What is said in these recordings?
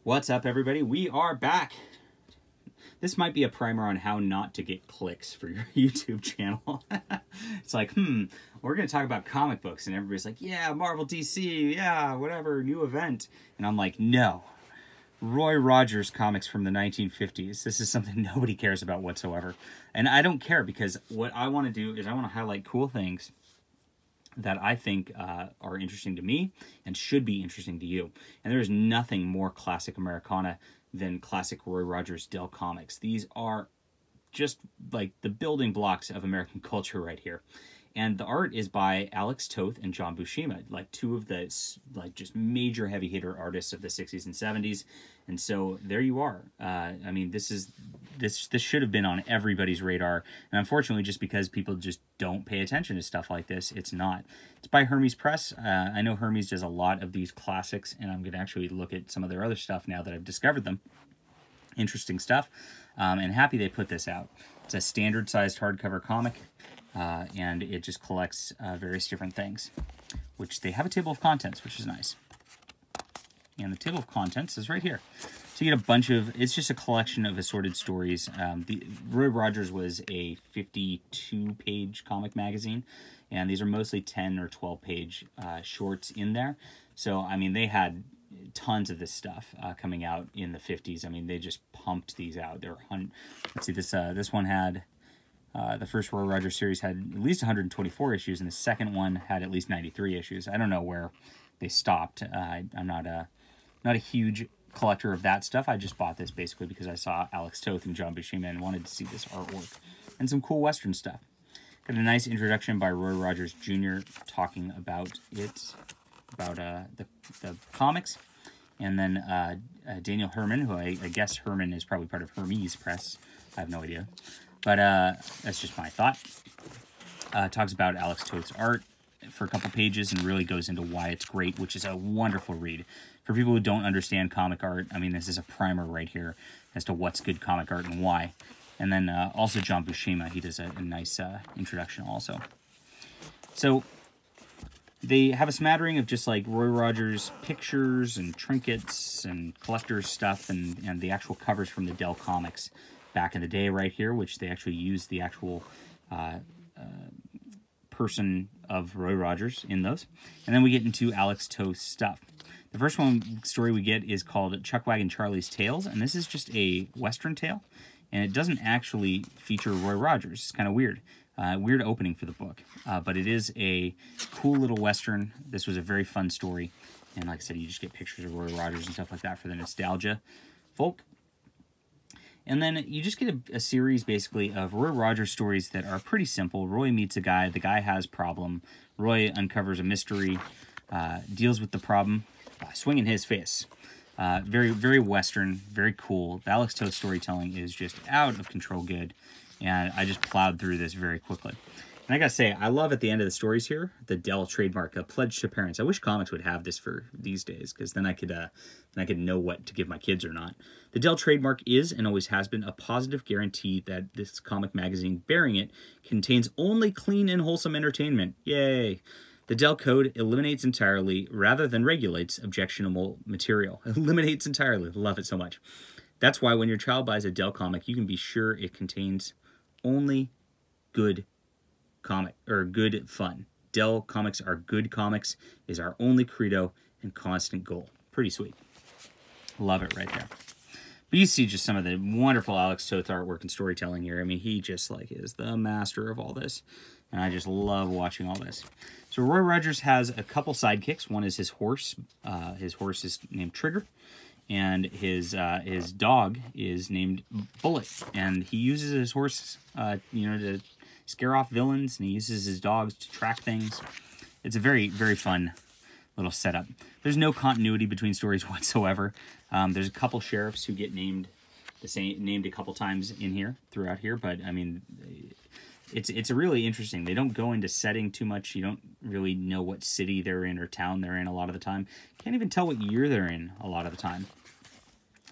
What's up, everybody? We are back. This might be a primer on how not to get clicks for your YouTube channel. It's like, we're going to talk about comic books, and everybody's like, yeah, Marvel, DC, yeah, whatever, new event. And I'm like, no. Roy Rogers comics from the 1950s. This is something nobody cares about whatsoever. And I don't care, because what I want to do is I want to highlight cool things that I think are interesting to me and should be interesting to you. And there is nothing more classic Americana than classic Roy Rogers Dell comics. These are just like the building blocks of American culture right here. And the art is by Alex Toth and John Buscema, like two of the just major heavy hitter artists of the 60s and 70s. And so there you are. I mean, this should have been on everybody's radar. And unfortunately, just because people just don't pay attention to stuff like this, it's not. It's by Hermes Press. I know Hermes does a lot of these classics, and I'm going to actually look at some of their other stuff now that I've discovered them. Interesting stuff. And happy they put this out. It's a standard-sized hardcover comic. And it just collects various different things, which they have a table of contents, which is nice. And the table of contents is right here. So you get a bunch of, it's just a collection of assorted stories. Roy Rogers was a 52-page comic magazine, and these are mostly 10 or 12-page shorts in there. So, I mean, they had tons of this stuff coming out in the 50s. I mean, they just pumped these out. Let's see, this one had... the first Roy Rogers series had at least 124 issues, and the second one had at least 93 issues. I don't know where they stopped. I'm not a huge collector of that stuff. I just bought this basically because I saw Alex Toth and John Buscema and wanted to see this artwork. And some cool Western stuff. Got a nice introduction by Roy Rogers Jr. talking about the comics. And then Daniel Herman, who I guess Herman is probably part of Hermes Press. I have no idea. But that's just my thought. Talks about Alex Toth's art for a couple pages and really goes into why it's great, which is a wonderful read. For people who don't understand comic art, I mean, this is a primer right here as to what's good comic art and why. And then also John Buscema, he does a nice introduction also. So they have a smattering of just like Roy Rogers pictures and trinkets and collector's stuff and the actual covers from the Dell comics back in the day right here, which they actually used the actual person of Roy Rogers in those. And then we get into Alex Toth's stuff. The first story we get is called Chuck Waggin Charlie's Tales, and this is just a Western tale, and it doesn't actually feature Roy Rogers. It's kind of weird. Weird opening for the book, but it is a cool little Western. This was a very fun story, and like I said, you just get pictures of Roy Rogers and stuff like that for the nostalgia folk. And then you just get a series, basically, of Roy Rogers stories that are pretty simple. Roy meets a guy. The guy has a problem. Roy uncovers a mystery, deals with the problem by swinging his fists. Very, very Western, very cool. The Alex Toth storytelling is just out of control good, and I just plowed through this very quickly. And I gotta say, I love at the end of the stories here, the Dell trademark, a pledge to parents. I wish comics would have this for these days, because then I could know what to give my kids or not. The Dell trademark is, and always has been, a positive guarantee that this comic magazine bearing it contains only clean and wholesome entertainment. Yay! The Dell code eliminates entirely, rather than regulates, objectionable material. Eliminates entirely. Love it so much. That's why when your child buys a Dell comic, you can be sure it contains only good comic, or good fun. Dell comics are good comics, is our only credo and constant goal. Pretty sweet. Love it right there. But you see just some of the wonderful Alex Toth artwork and storytelling here. I mean, he just like is the master of all this. And I just love watching all this. So Roy Rogers has a couple sidekicks. One is his horse. His horse is named Trigger. And his dog is named Bullet. And he uses his horse, to scare off villains, and he uses his dogs to track things. It's a very, very fun little setup. There's no continuity between stories whatsoever. There's a couple sheriffs who get named a couple times throughout here, but I mean, it's really interesting. They don't go into setting too much. You don't really know what city they're in or town they're in a lot of the time. Can't even tell what year they're in a lot of the time.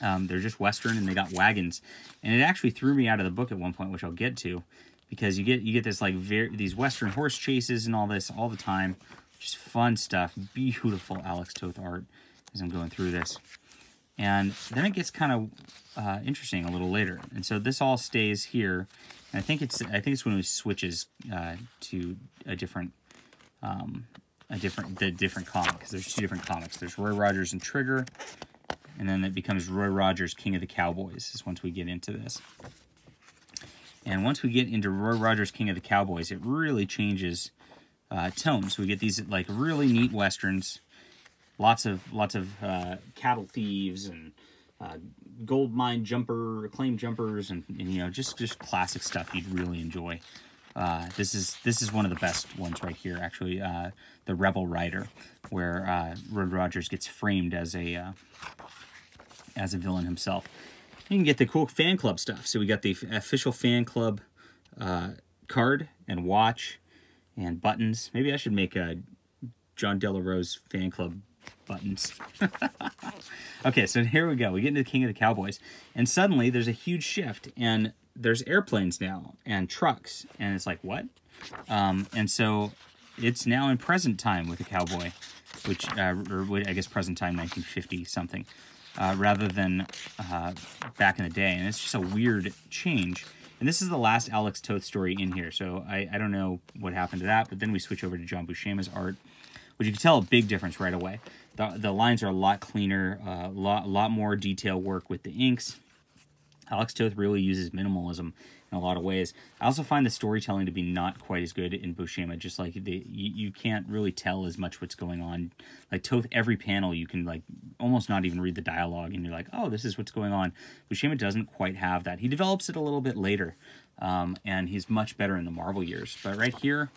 They're just Western, and they got wagons. And it actually threw me out of the book at one point, which I'll get to, because you get this like these Western horse chases and all this all the time. Just fun stuff. Beautiful Alex Toth art as I'm going through this. And then it gets kind of interesting a little later. And so this all stays here. And I think it's when it switches to a different comic, because there's 2 different comics. There's Roy Rogers and Trigger, and then it becomes Roy Rogers, King of the Cowboys, is once we get into this. And once we get into Roy Rogers, King of the Cowboys, it really changes tone. So we get these like really neat westerns, lots of cattle thieves and gold mine claim jumpers, and you know, just classic stuff you'd really enjoy. This is one of the best ones right here, actually. The Rebel Rider, where Roy Rogers gets framed as a villain himself. You can get the cool fan club stuff. So we got the official fan club card and watch and buttons. Maybe I should make a John Delarose fan club buttons. Okay, so here we go. We get into the King of the Cowboys, and suddenly there's a huge shift, and there's airplanes now and trucks, and it's like, what? And so it's now in present time with a cowboy, which or I guess present time 1950 something, rather than back in the day. And it's just a weird change. And this is the last Alex Toth story in here, so I don't know what happened to that. But then we switch over to John Buscema's art, which you can tell a big difference right away. The lines are a lot cleaner, a lot more detail work with the inks. Alex Toth really uses minimalism in a lot of ways. I also find the storytelling to be not quite as good in Buscema. Just like you can't really tell as much what's going on. Like Toth, every panel you can like almost not even read the dialogue, and you're like, oh, this is what's going on. Buscema doesn't quite have that. He develops it a little bit later, and he's much better in the Marvel years. But right here,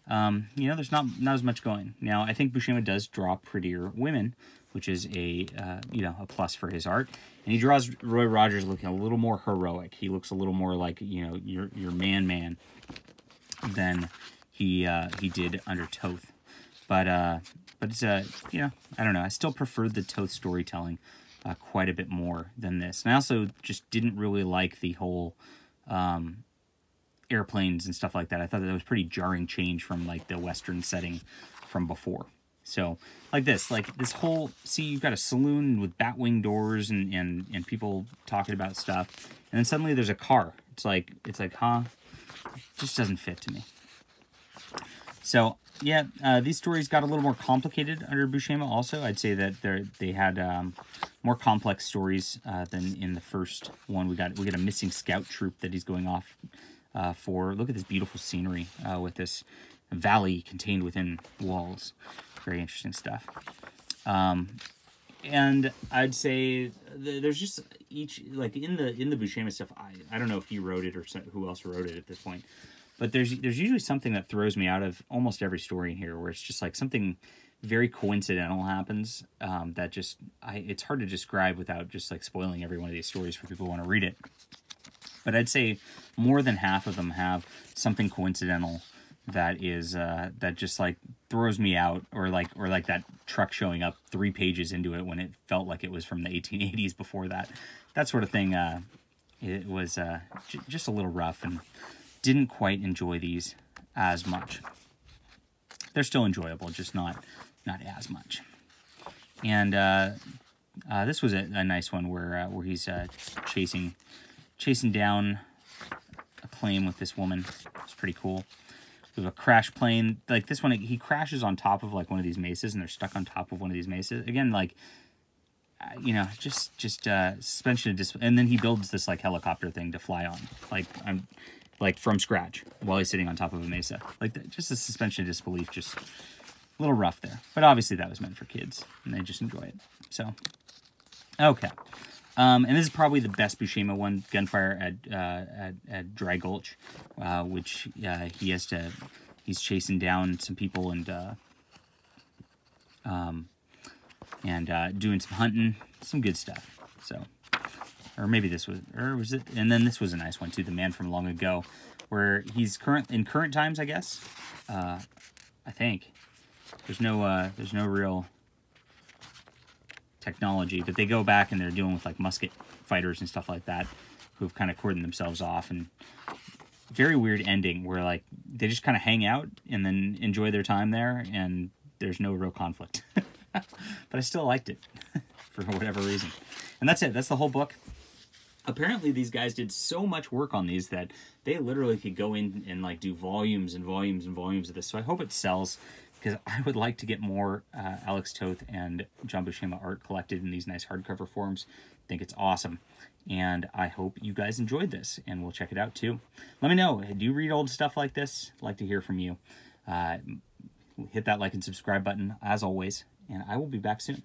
you know, there's not as much going. Now, I think Buscema does draw prettier women, which is a a plus for his art. And he draws Roy Rogers looking a little more heroic. He looks a little more like, you know, your man than he did under Toth. But it's you know, I don't know. I still preferred the Toth storytelling quite a bit more than this. And I also just didn't really like the whole airplanes and stuff like that. I thought that was pretty jarring change from like the Western setting from before. So like this whole, see, you've got a saloon with batwing doors and people talking about stuff, and then suddenly there's a car. It's like, huh? It just doesn't fit to me. So yeah, these stories got a little more complicated under Buscema also. I'd say that they had more complex stories than in the first one. We got a missing scout troop that he's going off for. Look at this beautiful scenery with this valley contained within walls. Very interesting stuff. And I'd say there's just each, like in the Buscema stuff, I don't know if he wrote it or who else wrote it at this point, but there's usually something that throws me out of almost every story in here, where it's just like something very coincidental happens that just it's hard to describe without just like spoiling every one of these stories for people who want to read it. But I'd say more than half of them have something coincidental that is that just like throws me out, or like that truck showing up 3 pages into it when it felt like it was from the 1880s before that sort of thing. It was just a little rough, and didn't quite enjoy these as much. They're still enjoyable, just not as much. And this was a nice one where he's chasing down a claim with this woman. It's pretty cool. We have a crash plane. Like this one, he crashes on top of like one of these mesas, and they're stuck on top of one of these mesas. Again, like, you know, just suspension of disbelief. And then he builds this like helicopter thing to fly on, like from scratch while he's sitting on top of a mesa. Like just a suspension of disbelief, just a little rough there. But obviously that was meant for kids, and they just enjoy it. So, okay. And this is probably the best Buscema one, Gunfire at Dry Gulch, which he's chasing down some people and doing some hunting, some good stuff. So, or maybe this was, or was it? And then this was a nice one too, The Man from Long Ago, where he's in current times, I guess. I think there's no real technology, but they go back and they're dealing with like musket fighters and stuff like that, who've kind of cordoned themselves off, and very weird ending where like they just kind of hang out and then enjoy their time there, and there's no real conflict. But I still liked it for whatever reason. And that's it. That's the whole book. Apparently these guys did so much work on these that they literally could go in and like do volumes and volumes and volumes of this. So I hope it sells, because I would like to get more Alex Toth and John Buscema art collected in these nice hardcover forms. I think it's awesome. And I hope you guys enjoyed this, and we'll check it out too. Let me know, do you read old stuff like this? I'd like to hear from you. Hit that like and subscribe button as always, and I will be back soon.